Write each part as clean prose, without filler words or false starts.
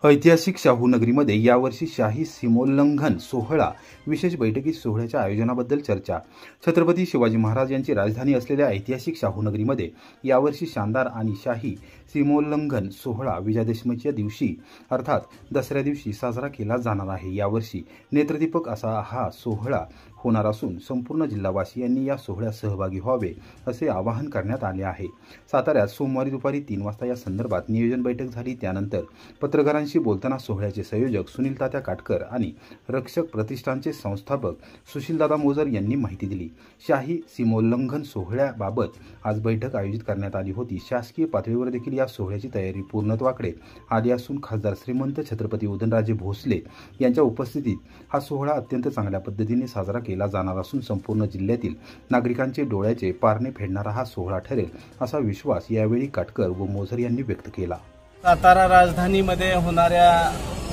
ऐतिहासिक शाहूनगरीमध्ये यावर्षी शाही सीमोल्लंघन सोहळा विशेष बैठकीत सोहळ्याच्या आयोजनाबद्दल चर्चा। छत्रपती शिवाजी महाराज यांची राजधानी असलेल्या ऐतिहासिक शाहूनगरीमध्ये यावर्षी शानदार आणि शाही सीमोल्लंघन सोहळा विजयादशमीच्या दिवशी अर्थात दसऱ्या दिवशी साजरा केला जाणार आहे। यावर्षी नेत्रदीपक असा हा सोहळा होणार असून संपूर्ण जिल्हावासियांनी या सोहळ्यात सहभागी व्हावे असे आवाहन करण्यात आले आहे। साताऱ्यात सोमवारी दुपारी 3 वाजता या संदर्भात नियोजन बैठक झाली। त्यानंतर पत्रकारांशी बोलताना सोहळ्याचे संयोजक सुनील तात्या काटकर आणि रक्षक प्रतिष्ठानचे संस्थापक सुशीलदादा मोजर यांनी माहिती दिली। शाही सीमोल्लंघन सोहळ्याबाबत आज बैठक आयोजित करण्यात आली होती। शासकीय पातळीवर देखील या सोहळ्याची तयारी पूर्णत्वाकडे आली असून खासदार श्रीमंत छत्रपती उदयनराजे भोसले यांच्या उपस्थितीत हा सोहळा अत्यंत चांगल्या पद्धतीने साजरा केला जाणार असून संपूर्ण जिल्ह्यातील नागरिकांचे डोळ्याचे पारणे फेडणारा हा सोहळा ठरेल असा विश्वास यावेळी काटकर व मोझर यांनी व्यक्त केला। सातारा राजधानीमध्ये होणाऱ्या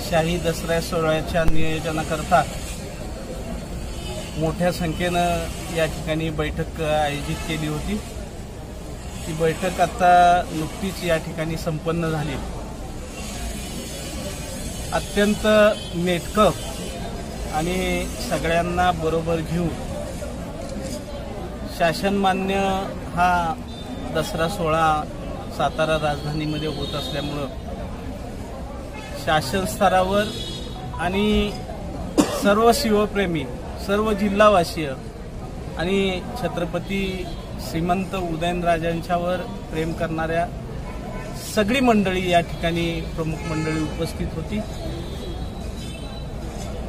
शाही दसरा सोहळ्याच्या नियोजनाकरता मोठ्या संख्येनं या ठिकाणी बैठक आयोजित केली होती। ती बैठक आता नुकतीच या ठिकाणी संपन्न झाली। अत्यंत नेटकं आणि सगळ्यांना बरोबर घेऊन शासनमान्य हा दसरा सोहळा सातारा राजधानीमध्ये होत असल्यामुळं शासन स्तरावर आणि सर्व शिवप्रेमी सर्व जिल्हावासीय आणि छत्रपती श्रीमंत उदयनराजांच्यावर प्रेम करणाऱ्या सगळी मंडळी या ठिकाणी प्रमुख मंडळी उपस्थित होती।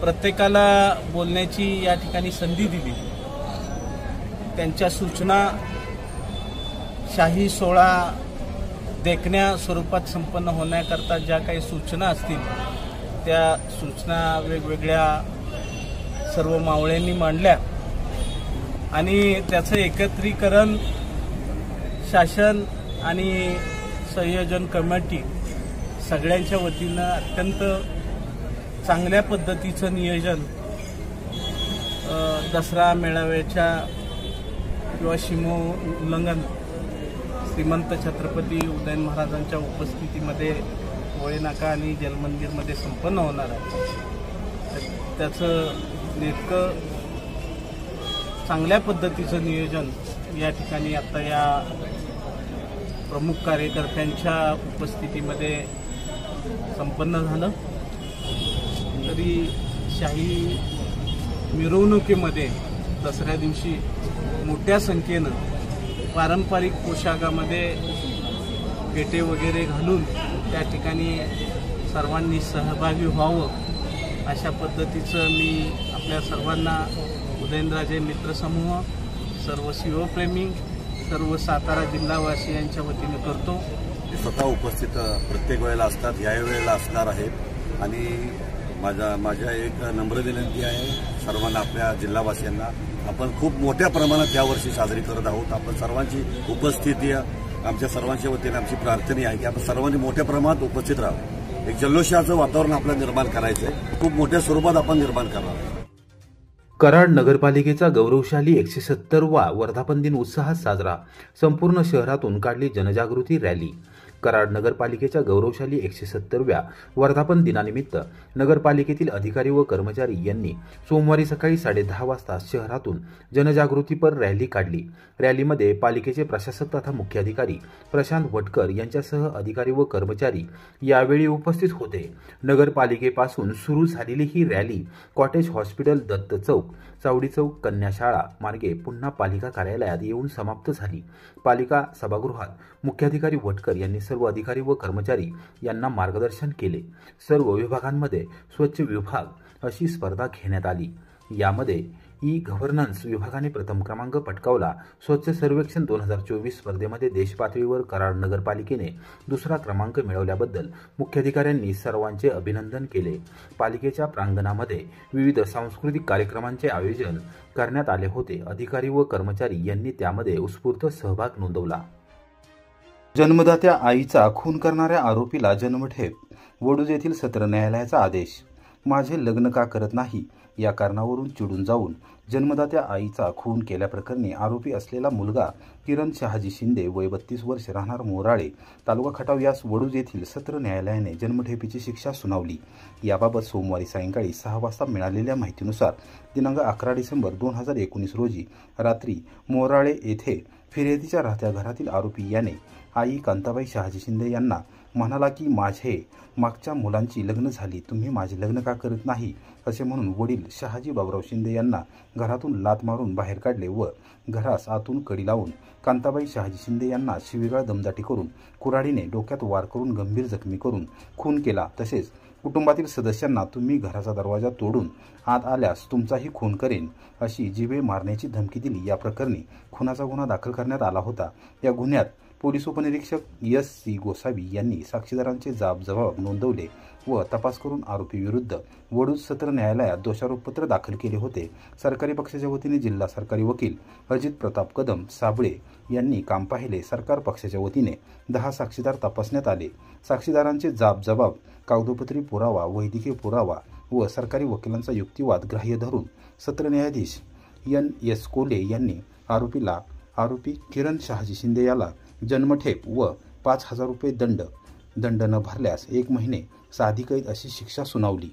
प्रत्येकाला बोलण्याची या ठिकाणी संधी दिली। त्यांच्या सूचना शाही सोहळा देखण्या स्वरूपात संपन्न होण्याकरता ज्या काही सूचना असतील त्या सूचना वेगवेगळ्या सर्व मावळ्यांनी मांडल्या आणि त्याचं एकत्रीकरण शासन आणि संयोजन कमिटी सगळ्यांच्या वतीनं अत्यंत चांगल्या पद्धतीचं नियोजन दसरा मेळाव्याच्या किंवा सीमोल्लंघन श्रीमंत छत्रपती उदयन महाराजांच्या उपस्थितीमध्ये होळीनाका आणि जलमंदिरमध्ये संपन्न होणार आहे। त्याचं नेमकं चांगल्या पद्धतीचं नियोजन या ठिकाणी आता या प्रमुख कार्यकर्त्यांच्या उपस्थितीमध्ये संपन्न झालं। तरी शाही मिरवणुकीमध्ये दसऱ्या दिवशी मोठ्या संख्येनं पारंपरिक पोशाखामध्ये पेटे वगैरे घालून त्या ठिकाणी सर्वांनी सहभागी व्हावं अशा पद्धतीचं मी आपल्या सर्वांना उदयनराजे मित्रसमूह सर्व शिवप्रेमी सर्व सातारा जिल्हावासियांच्या वतीने करतो। स्वतः उपस्थित प्रत्येक वेळेला असतात, या वेळेला असणार आहेत आणि माझ्या एक नम्र विनंती आहे सर्वांना आपल्या जिल्हावासियांना आपण खूप मोठ्या प्रमाणात यावर्षी साजरी करत आहोत। आपण सर्वांची उपस्थिती आमच्या सर्वांच्या वतीने आमची प्रार्थना आहे की आपण सर्वांनी मोठ्या प्रमाणात उपस्थित राहावं। एक जल्लोषाचं वातावरण आपल्याला निर्माण करायचं आहे, खूप मोठ्या स्वरूपात आपण निर्माण करणार। कराड नगरपालिकेचा गौरवशाली 170वा वर्धापन दिन उत्साहात साजरा। संपूर्ण शहरातून काढली जनजागृती रॅली। कराड नगरपालिकेच्या गौरवशाली 170व्या वर्धापन दिनानिमित्त नगरपालिकेतील अधिकारी व कर्मचारी यांनी सोमवारी सकाळी 10:30 वाजता शहरातून जनजागृतीपर रॅली काढली। रॅलीमध्ये पालिकेचे प्रशासक तथा मुख्याधिकारी प्रशांत वटकर यांच्यासह अधिकारी व कर्मचारी यावेळी उपस्थित होते। नगरपालिकेपासून सुरू झालेली ही रॅली कॉटेज हॉस्पिटल, दत्त चौक, चावडी चौक, कन्याशाळा मार्गे पुन्हा पालिका कार्यालयात येऊन समाप्त झाली। पालिका सभागृहात मुख्याधिकारी वटकर यांनी सर्व अधिकारी व कर्मचारी यांना मार्गदर्शन केले। सर्व विभागांमध्ये स्वच्छ विभाग अशी स्पर्धा घेण्यात आली। यामध्ये ई गव्हर्नन्स विभागाने प्रथम क्रमांक पटकावला। स्वच्छ सर्वेक्षण 2024 स्पर्धेमध्ये देशपातळीवर कराड नगरपालिकेने दुसरा क्रमांक मिळवल्याबद्दल मुख्याधिकाऱ्यांनी सर्वांचे अभिनंदन केले। पालिकेच्या प्रांगणामध्ये विविध सांस्कृतिक कार्यक्रमांचे आयोजन करण्यात आले होते। अधिकारी व कर्मचारी यांनी त्यामध्ये उत्स्फूर्त सहभाग नोंदवला। जन्मदात्या आईचा खून करणाऱ्या आरोपीला जन्मठेप। वडूज येथील सत्र न्यायालयाचा आदेश। माझे लग्न का करत नाही या कारणावरून चिडून जाऊन जन्मदात्या आईचा खून केल्याप्रकरणी आरोपी असलेला मुलगा किरण शहाजी शिंदे वय 32 वर्ष राहणार मोराळे तालुका खटाव यास वडूज येथील सत्र न्यायालयाने जन्मठेपेची शिक्षा सुनावली। याबाबत सोमवारी सायंकाळी 6 वाजता मिळालेल्या माहितीनुसार दिनांक 11 डिसेंबर 2019 रोजी रात्री मोराळे येथे फिर्यादीच्या राहत्या घरातील आरोपी याने आई कांताबाई शहाजी शिंदे यांना म्हणाला की माझे मागच्या मुलांची लग्न झाली, तुम्ही माझे लग्न का करत नाही असे म्हणून वडील शहाजी बाबुराव शिंदे यांना घरातून लाथ मारून बाहेर काढले व घरास आतून कडी लावून कांताबाई शहाजी शिंदे यांना शिवीगाळ दमदाटी करून कुऱ्हाडीने डोक्यात वार करून गंभीर जखमी करून खून केला। तसेच कुटुंबातील सदस्यांना तुम्ही घराचा दरवाजा तोडून आत आल्यास तुमचाही खून करेन अशी जीवे मारण्याची धमकी दिली। या प्रकरणी खुनाचा गुन्हा दाखल करण्यात आला होता। या गुन्ह्यात पोलीस उपनिरीक्षक S.C. गोसावी यांनी साक्षीदारांचे जबाब नोंदवले व तपास करून आरोपी विरुद्ध वडूज सत्र न्यायालयात दोषारोपपत्र दाखल केले होते। सरकारी पक्षाच्या वतीने जिल्हा सरकारी वकील अजित प्रताप कदम साबळे यांनी काम पाहिले। सरकार पक्षाच्या वतीने 10 साक्षीदार तपासण्यात आले। साक्षीदारांचे जबाब, कागदोपत्री पुरावा, वैद्यकीय पुरावा व सरकारी वकिलांचा युक्तिवाद ग्राह्य धरून सत्र न्यायाधीश N.S. कोले यांनी आरोपी किरण शहाजी शिंदे याला जन्मठेप व 5,000 रुपये दंड न भरल्यास 1 महिने साधी कैद अशी शिक्षा सुनावली।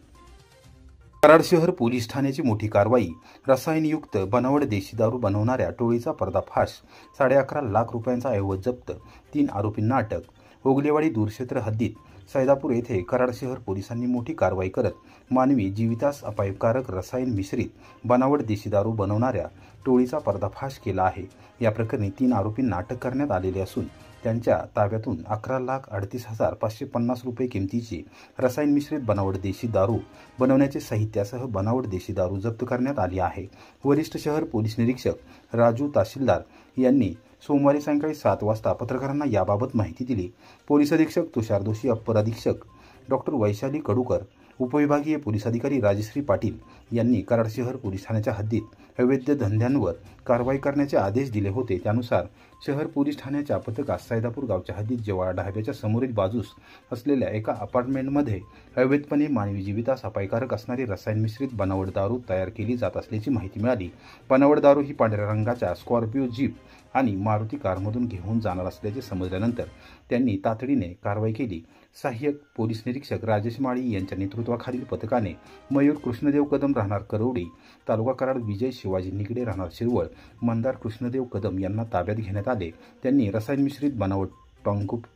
कराड शहर पोलीस ठाण्याची मोठी कारवाई, रसायनयुक्त बनावट देशी दारू बनवणाऱ्या टोळीचा पर्दाफाश, 11.5 लाख रुपयांचा ऐवज जप्त, 3 आरोपींना अटक। ओगलेवाडी दूरक्षेत्र हद्दीत सैदापूर येथे कराड शहर पोलिसांनी मोठी कारवाई करत मानवी जीवितास अपायकारक रसायन मिश्रित बनावट देशी दारू बनवणाऱ्या टोळीचा पर्दाफाश केला आहे। या प्रकरणी 3 आरोपींना अटक करण्यात आलेली असून त्यांच्या ताब्यातून 11,38,550 रुपये किमतीची रसायन मिश्रित बनावट देशी दारू बनवण्याचे साहित्यासह बनावट देशी दारू जप्त करण्यात आली आहे। वरिष्ठ शहर पोलीस निरीक्षक राजू तहसीलदार यांनी सोमवारी सायंकाळी 7 वाजता पत्रकारांना याबाबत माहिती दिली। पोलीस अधीक्षक तुषार दोशी, अप्पर अधीक्षक डॉ. वैशाली कडूकर, उपविभागीय पोलीस अधिकारी राजश्री पाटील यांनी कराड शहर पोलीस ठाण्याच्या हद्दीत अवैध धंद्यांवर कारवाई करण्याचे आदेश दिले होते। त्यानुसार शहर पोलीस ठाण्याच्या पथकास सैदापूर गावच्या हद्दीत जेव्हा ढाब्याच्या समोरील बाजूस असलेल्या एका अपार्टमेंटमध्ये अवैधपणे मानवी जीवितास अपायकारक असणारी रसायन मिश्रित बनावट दारू तयार केली जात असल्याची माहिती मिळाली। बनावट दारू ही पांढऱ्या रंगाच्या स्कॉर्पिओ जीप आणि मारुती कारमधून घेऊन जाणार असल्याचे समजल्यानंतर त्यांनी तातडीने कारवाई केली। सहाय्यक पोलीस निरीक्षक राजेश माळी यांच्या नेतृत्वाखालील पथकाने मयूर कृष्णदेव कदम राहणार करवडी, तालुका कराड, विजय शिवाजी निगडे राहणार शिरवळ, मंदार कृष्णदेव कदम यांना ताब्यात घेण्यात आले। त्यांनी रसायन मिश्रित बनावट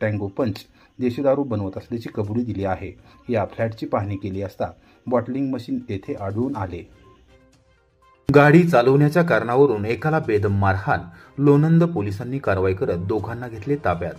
टँगो पंच देशी दारू बनवत असल्याची कबुली दिली आहे। या फ्लॅटची पाहणी केली असता बॉटलिंग मशीन येथे आढळून आले। गाडी चालवण्याच्या कारणावरून एकाला बेदम मारहाण, लोणंद पोलिसांनी कारवाई करत दोघांना घेतले ताब्यात।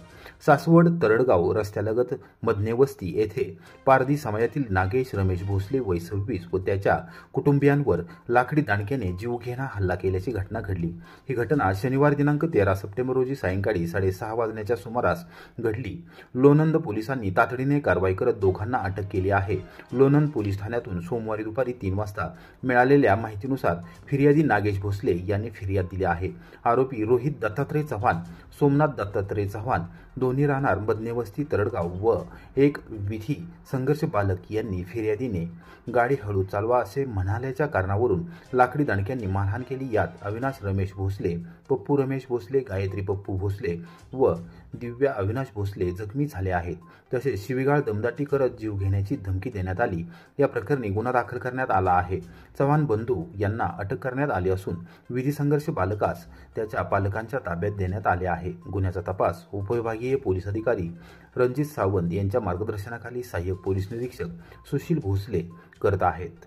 सासवड तरडगाव रस्त्यालगत मधनेवस्ती येथे पारधी समाजातील नागेश रमेश भोसले वय 26 व त्याच्या कुटुंबियांवर लाकडी दांडक्याने जीवघेणा हल्ला केल्याची घटना घडली। ही घटना शनिवार दिनांक 13 सप्टेंबर रोजी सायंकाळी 6:30 वाजण्याच्या सुमारास घडली। लोणंद पोलिसांनी तातडीने कारवाई करत दोघांना अटक केली आहे। लोणंद पोलीस ठाण्यातून सोमवारी दुपारी 3 वाजता मिळालेल्या माहितीनुसार फिर्यादी नागेश भोसले यांनी फिर्याद दिली आहे। आरोपी रोहित दत्तात्रय चव्हाण, सोमनाथ दत्तात्रय चव्हाण दोन्ही राहणार मधनेवस्ती तरडगाव व एक विधी संघर्ष बालक यांनी फिर्यादीने गाडी हळू चालवा असे म्हणाल्याच्या कारणावरून लाकडी दांडक्यांनी मारहाण केली। यात अविनाश रमेश भोसले, पप्पू रमेश भोसले, गायत्री पप्पू भोसले व दिव्या अविनाश भोसले जखमी झाले आहेत। तसेच शिवीगाळ दमदाटी करत जीव घेण्याची धमकी देण्यात आली। या प्रकरणी गुन्हा दाखल करण्यात आला आहे। चव्हाण बंधू यांना अटक करण्यात आली असून विधी संघर्ष बालकास त्याच्या पालकांच्या ताब्यात देण्यात आले आहे। गुन्ह्याचा तपास उपविभागीय पोलीस अधिकारी रणजित सावंत यांच्या मार्गदर्शनाखाली सहाय्यक पोलीस निरीक्षक सुशील भोसले करत आहेत।